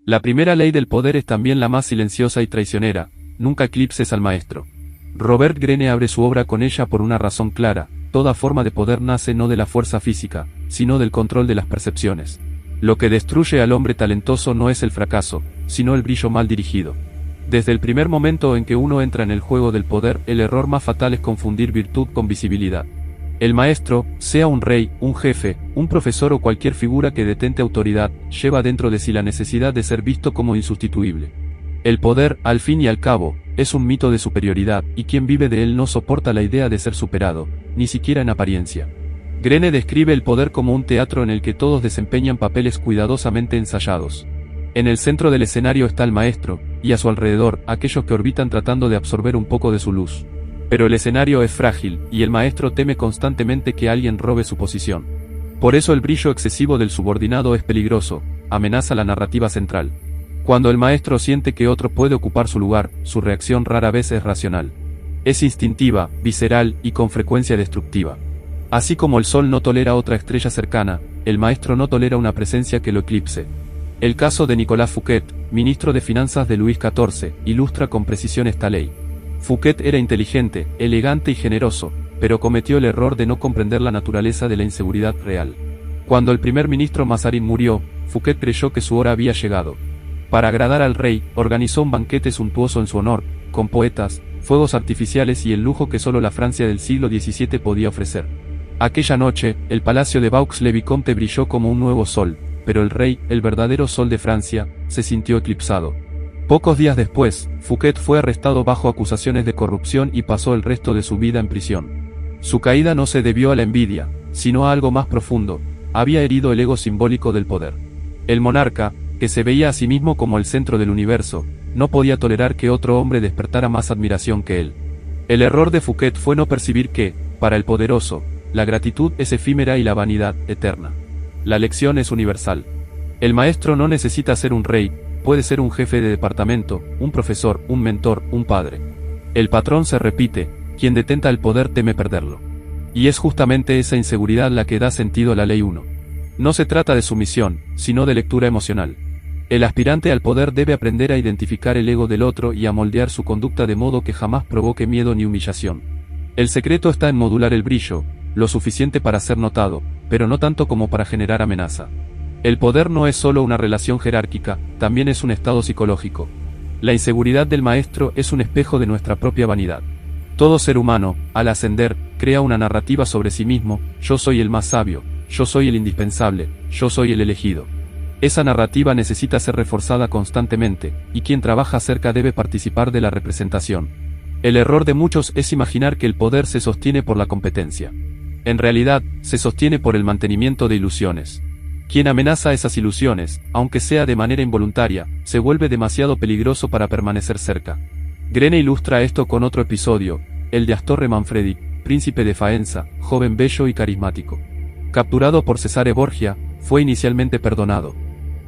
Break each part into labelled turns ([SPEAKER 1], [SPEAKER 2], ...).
[SPEAKER 1] La primera ley del poder es también la más silenciosa y traicionera: nunca eclipses al maestro. Robert Greene abre su obra con ella por una razón clara: toda forma de poder nace no de la fuerza física, sino del control de las percepciones. Lo que destruye al hombre talentoso no es el fracaso, sino el brillo mal dirigido. Desde el primer momento en que uno entra en el juego del poder, el error más fatal es confundir virtud con visibilidad. El maestro, sea un rey, un jefe, un profesor o cualquier figura que detente autoridad, lleva dentro de sí la necesidad de ser visto como insustituible. El poder, al fin y al cabo, es un mito de superioridad, y quien vive de él no soporta la idea de ser superado, ni siquiera en apariencia. Greene describe el poder como un teatro en el que todos desempeñan papeles cuidadosamente ensayados. En el centro del escenario está el maestro, y a su alrededor, aquellos que orbitan tratando de absorber un poco de su luz. Pero el escenario es frágil, y el maestro teme constantemente que alguien robe su posición. Por eso el brillo excesivo del subordinado es peligroso, amenaza la narrativa central. Cuando el maestro siente que otro puede ocupar su lugar, su reacción rara vez es racional. Es instintiva, visceral y con frecuencia destructiva. Así como el sol no tolera otra estrella cercana, el maestro no tolera una presencia que lo eclipse. El caso de Nicolas Fouquet, ministro de Finanzas de Luis XIV, ilustra con precisión esta ley. Fouquet era inteligente, elegante y generoso, pero cometió el error de no comprender la naturaleza de la inseguridad real. Cuando el primer ministro Mazarin murió, Fouquet creyó que su hora había llegado. Para agradar al rey, organizó un banquete suntuoso en su honor, con poetas, fuegos artificiales y el lujo que solo la Francia del siglo XVII podía ofrecer. Aquella noche, el palacio de Vaux-le-Vicomte brilló como un nuevo sol, pero el rey, el verdadero sol de Francia, se sintió eclipsado. Pocos días después, Fouquet fue arrestado bajo acusaciones de corrupción y pasó el resto de su vida en prisión. Su caída no se debió a la envidia, sino a algo más profundo: había herido el ego simbólico del poder. El monarca, que se veía a sí mismo como el centro del universo, no podía tolerar que otro hombre despertara más admiración que él. El error de Fouquet fue no percibir que, para el poderoso, la gratitud es efímera y la vanidad, eterna. La lección es universal. El maestro no necesita ser un rey, puede ser un jefe de departamento, un profesor, un mentor, un padre. El patrón se repite: quien detenta el poder teme perderlo. Y es justamente esa inseguridad la que da sentido a la ley 1. No se trata de sumisión, sino de lectura emocional. El aspirante al poder debe aprender a identificar el ego del otro y a moldear su conducta de modo que jamás provoque miedo ni humillación. El secreto está en modular el brillo, lo suficiente para ser notado, pero no tanto como para generar amenaza. El poder no es solo una relación jerárquica, también es un estado psicológico. La inseguridad del maestro es un espejo de nuestra propia vanidad. Todo ser humano, al ascender, crea una narrativa sobre sí mismo: yo soy el más sabio, yo soy el indispensable, yo soy el elegido. Esa narrativa necesita ser reforzada constantemente, y quien trabaja cerca debe participar de la representación. El error de muchos es imaginar que el poder se sostiene por la competencia. En realidad, se sostiene por el mantenimiento de ilusiones. Quien amenaza esas ilusiones, aunque sea de manera involuntaria, se vuelve demasiado peligroso para permanecer cerca. Greene ilustra esto con otro episodio, el de Astorre Manfredi, príncipe de Faenza, joven bello y carismático. Capturado por Cesare Borgia, fue inicialmente perdonado.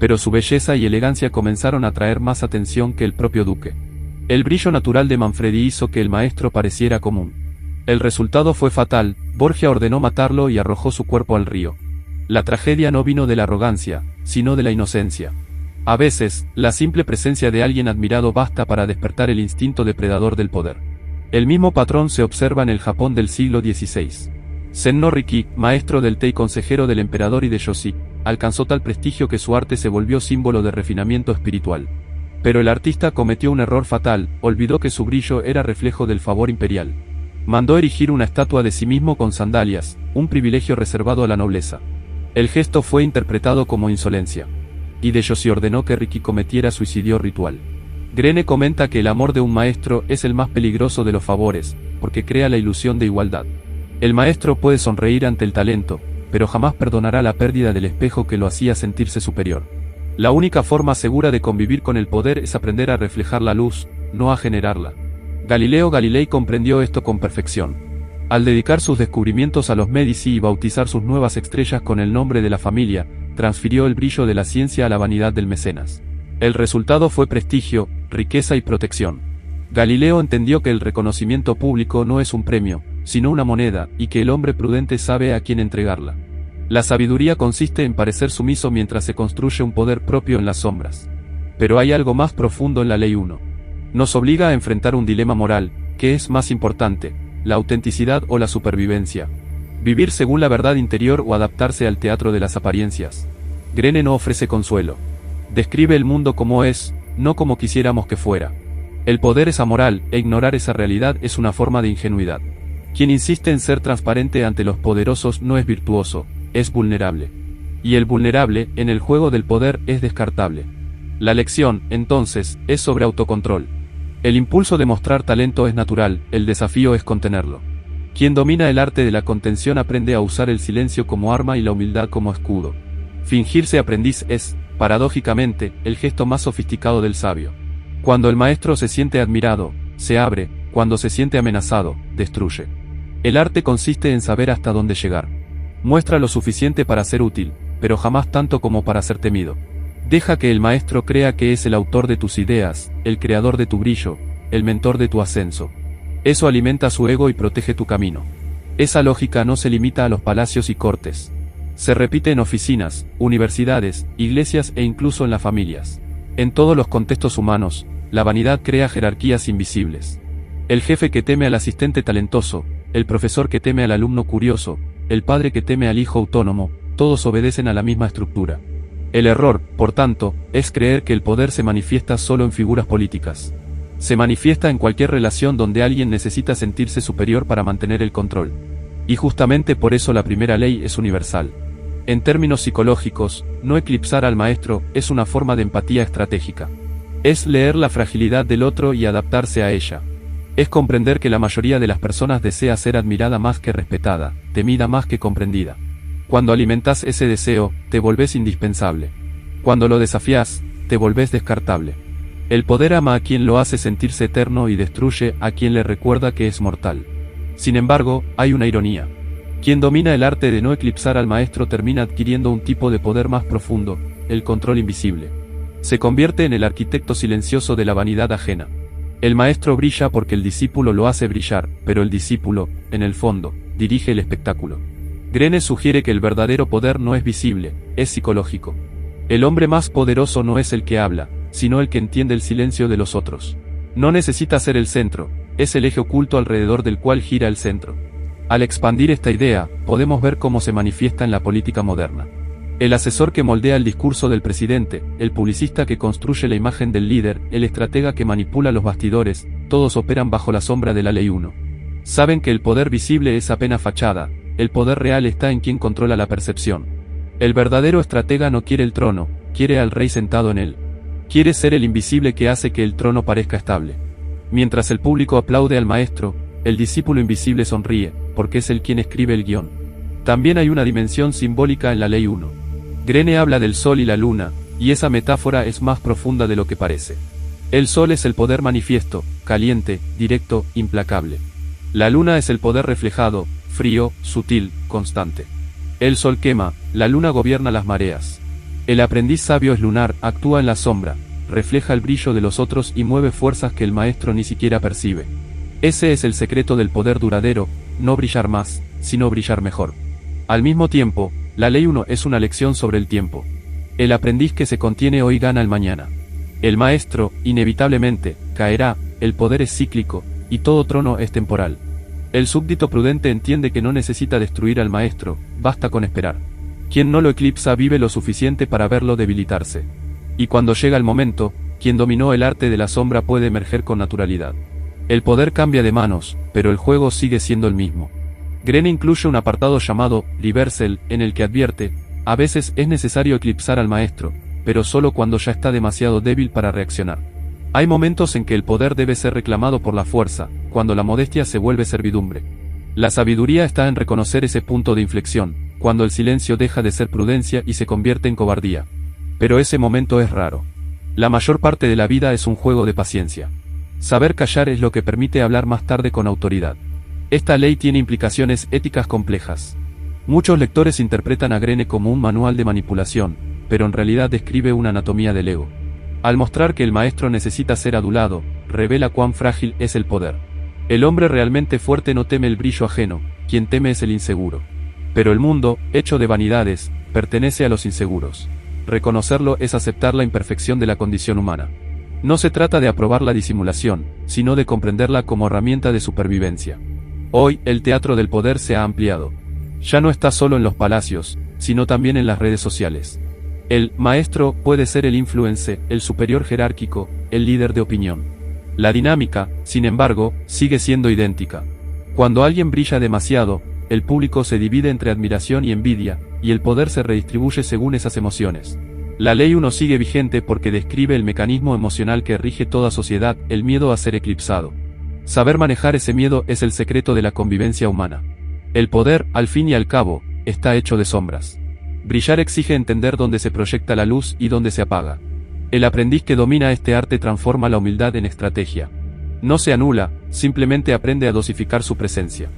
[SPEAKER 1] Pero su belleza y elegancia comenzaron a atraer más atención que el propio duque. El brillo natural de Manfredi hizo que el maestro pareciera común. El resultado fue fatal: Borgia ordenó matarlo y arrojó su cuerpo al río. La tragedia no vino de la arrogancia, sino de la inocencia. A veces, la simple presencia de alguien admirado basta para despertar el instinto depredador del poder. El mismo patrón se observa en el Japón del siglo XVI. Senno Riki, maestro del té y consejero del emperador Hideyoshi, alcanzó tal prestigio que su arte se volvió símbolo de refinamiento espiritual. Pero el artista cometió un error fatal: olvidó que su brillo era reflejo del favor imperial. Mandó erigir una estatua de sí mismo con sandalias, un privilegio reservado a la nobleza. El gesto fue interpretado como insolencia. Hideyoshi ordenó que Riki cometiera suicidio ritual. Greene comenta que el amor de un maestro es el más peligroso de los favores, porque crea la ilusión de igualdad. El maestro puede sonreír ante el talento, pero jamás perdonará la pérdida del espejo que lo hacía sentirse superior. La única forma segura de convivir con el poder es aprender a reflejar la luz, no a generarla. Galileo Galilei comprendió esto con perfección. Al dedicar sus descubrimientos a los Medici y bautizar sus nuevas estrellas con el nombre de la familia, transfirió el brillo de la ciencia a la vanidad del mecenas. El resultado fue prestigio, riqueza y protección. Galileo entendió que el reconocimiento público no es un premio, sino una moneda, y que el hombre prudente sabe a quién entregarla. La sabiduría consiste en parecer sumiso mientras se construye un poder propio en las sombras. Pero hay algo más profundo en la ley 1. Nos obliga a enfrentar un dilema moral: ¿qué es más importante, la autenticidad o la supervivencia? Vivir según la verdad interior o adaptarse al teatro de las apariencias. Greene no ofrece consuelo. Describe el mundo como es, no como quisiéramos que fuera. El poder es amoral, e ignorar esa realidad es una forma de ingenuidad. Quien insiste en ser transparente ante los poderosos no es virtuoso, es vulnerable. Y el vulnerable, en el juego del poder, es descartable. La lección, entonces, es sobre autocontrol. El impulso de mostrar talento es natural, el desafío es contenerlo. Quien domina el arte de la contención aprende a usar el silencio como arma y la humildad como escudo. Fingirse aprendiz es, paradójicamente, el gesto más sofisticado del sabio. Cuando el maestro se siente admirado, se abre; cuando se siente amenazado, destruye. El arte consiste en saber hasta dónde llegar. Muestra lo suficiente para ser útil, pero jamás tanto como para ser temido. Deja que el maestro crea que es el autor de tus ideas, el creador de tu brillo, el mentor de tu ascenso. Eso alimenta su ego y protege tu camino. Esa lógica no se limita a los palacios y cortes. Se repite en oficinas, universidades, iglesias e incluso en las familias. En todos los contextos humanos, la vanidad crea jerarquías invisibles. El jefe que teme al asistente talentoso, el profesor que teme al alumno curioso, el padre que teme al hijo autónomo, todos obedecen a la misma estructura. El error, por tanto, es creer que el poder se manifiesta solo en figuras políticas. Se manifiesta en cualquier relación donde alguien necesita sentirse superior para mantener el control. Y justamente por eso la primera ley es universal. En términos psicológicos, no eclipsar al maestro es una forma de empatía estratégica. Es leer la fragilidad del otro y adaptarse a ella. Es comprender que la mayoría de las personas desea ser admirada más que respetada, temida más que comprendida. Cuando alimentas ese deseo, te volvés indispensable. Cuando lo desafías, te volvés descartable. El poder ama a quien lo hace sentirse eterno y destruye a quien le recuerda que es mortal. Sin embargo, hay una ironía. Quien domina el arte de no eclipsar al maestro termina adquiriendo un tipo de poder más profundo, el control invisible. Se convierte en el arquitecto silencioso de la vanidad ajena. El maestro brilla porque el discípulo lo hace brillar, pero el discípulo, en el fondo, dirige el espectáculo. Greene sugiere que el verdadero poder no es visible, es psicológico. El hombre más poderoso no es el que habla, sino el que entiende el silencio de los otros. No necesita ser el centro, es el eje oculto alrededor del cual gira el centro. Al expandir esta idea, podemos ver cómo se manifiesta en la política moderna. El asesor que moldea el discurso del presidente, el publicista que construye la imagen del líder, el estratega que manipula los bastidores, todos operan bajo la sombra de la ley 1. Saben que el poder visible es apenas fachada, el poder real está en quien controla la percepción. El verdadero estratega no quiere el trono, quiere al rey sentado en él. Quiere ser el invisible que hace que el trono parezca estable. Mientras el público aplaude al maestro, el discípulo invisible sonríe, porque es él quien escribe el guión. También hay una dimensión simbólica en la ley 1. Greene habla del sol y la luna, y esa metáfora es más profunda de lo que parece. El sol es el poder manifiesto, caliente, directo, implacable. La luna es el poder reflejado, frío, sutil, constante. El sol quema, la luna gobierna las mareas. El aprendiz sabio es lunar, actúa en la sombra, refleja el brillo de los otros y mueve fuerzas que el maestro ni siquiera percibe. Ese es el secreto del poder duradero, no brillar más, sino brillar mejor. Al mismo tiempo, la ley 1 es una lección sobre el tiempo. El aprendiz que se contiene hoy gana el mañana. El maestro, inevitablemente, caerá, el poder es cíclico, y todo trono es temporal. El súbdito prudente entiende que no necesita destruir al maestro, basta con esperar. Quien no lo eclipsa vive lo suficiente para verlo debilitarse. Y cuando llega el momento, quien dominó el arte de la sombra puede emerger con naturalidad. El poder cambia de manos, pero el juego sigue siendo el mismo. Greene incluye un apartado llamado reversal, en el que advierte: a veces es necesario eclipsar al maestro, pero solo cuando ya está demasiado débil para reaccionar. Hay momentos en que el poder debe ser reclamado por la fuerza, cuando la modestia se vuelve servidumbre. La sabiduría está en reconocer ese punto de inflexión, cuando el silencio deja de ser prudencia y se convierte en cobardía. Pero ese momento es raro. La mayor parte de la vida es un juego de paciencia. Saber callar es lo que permite hablar más tarde con autoridad. Esta ley tiene implicaciones éticas complejas. Muchos lectores interpretan a Greene como un manual de manipulación, pero en realidad describe una anatomía del ego. Al mostrar que el maestro necesita ser adulado, revela cuán frágil es el poder. El hombre realmente fuerte no teme el brillo ajeno, quien teme es el inseguro. Pero el mundo, hecho de vanidades, pertenece a los inseguros. Reconocerlo es aceptar la imperfección de la condición humana. No se trata de aprobar la disimulación, sino de comprenderla como herramienta de supervivencia. Hoy, el teatro del poder se ha ampliado. Ya no está solo en los palacios, sino también en las redes sociales. El maestro puede ser el influencer, el superior jerárquico, el líder de opinión. La dinámica, sin embargo, sigue siendo idéntica. Cuando alguien brilla demasiado, el público se divide entre admiración y envidia, y el poder se redistribuye según esas emociones. La ley 1 sigue vigente porque describe el mecanismo emocional que rige toda sociedad, el miedo a ser eclipsado. Saber manejar ese miedo es el secreto de la convivencia humana. El poder, al fin y al cabo, está hecho de sombras. Brillar exige entender dónde se proyecta la luz y dónde se apaga. El aprendiz que domina este arte transforma la humildad en estrategia. No se anula, simplemente aprende a dosificar su presencia.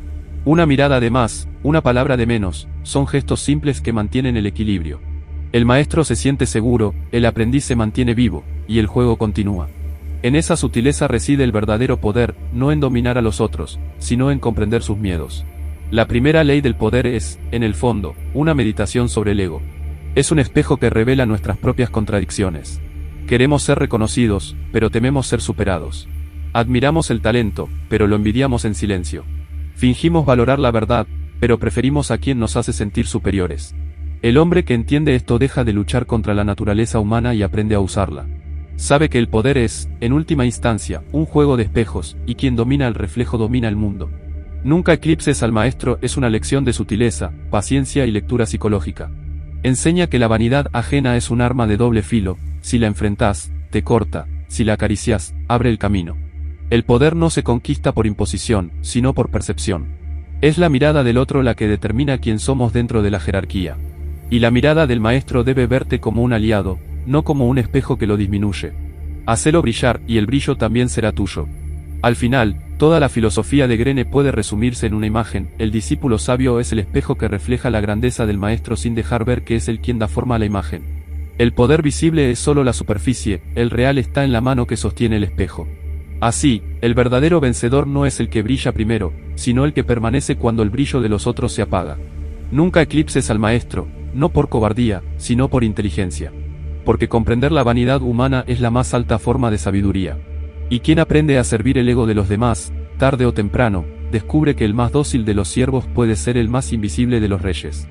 [SPEAKER 1] Una mirada de más, una palabra de menos, son gestos simples que mantienen el equilibrio. El maestro se siente seguro, el aprendiz se mantiene vivo, y el juego continúa. En esa sutileza reside el verdadero poder, no en dominar a los otros, sino en comprender sus miedos. La primera ley del poder es, en el fondo, una meditación sobre el ego. Es un espejo que revela nuestras propias contradicciones. Queremos ser reconocidos, pero tememos ser superados. Admiramos el talento, pero lo envidiamos en silencio. Fingimos valorar la verdad, pero preferimos a quien nos hace sentir superiores. El hombre que entiende esto deja de luchar contra la naturaleza humana y aprende a usarla. Sabe que el poder es, en última instancia, un juego de espejos, y quien domina el reflejo domina el mundo. Nunca eclipses al maestro es una lección de sutileza, paciencia y lectura psicológica. Enseña que la vanidad ajena es un arma de doble filo, si la enfrentas, te corta, si la acaricias, abre el camino. El poder no se conquista por imposición, sino por percepción. Es la mirada del otro la que determina quién somos dentro de la jerarquía. Y la mirada del maestro debe verte como un aliado, no como un espejo que lo disminuye. Hacelo brillar y el brillo también será tuyo. Al final, toda la filosofía de Greene puede resumirse en una imagen: el discípulo sabio es el espejo que refleja la grandeza del maestro sin dejar ver que es él quien da forma a la imagen. El poder visible es solo la superficie, el real está en la mano que sostiene el espejo. Así, el verdadero vencedor no es el que brilla primero, sino el que permanece cuando el brillo de los otros se apaga. Nunca eclipses al maestro, no por cobardía, sino por inteligencia. Porque comprender la vanidad humana es la más alta forma de sabiduría. Y quien aprende a servir el ego de los demás, tarde o temprano, descubre que el más dócil de los siervos puede ser el más invisible de los reyes.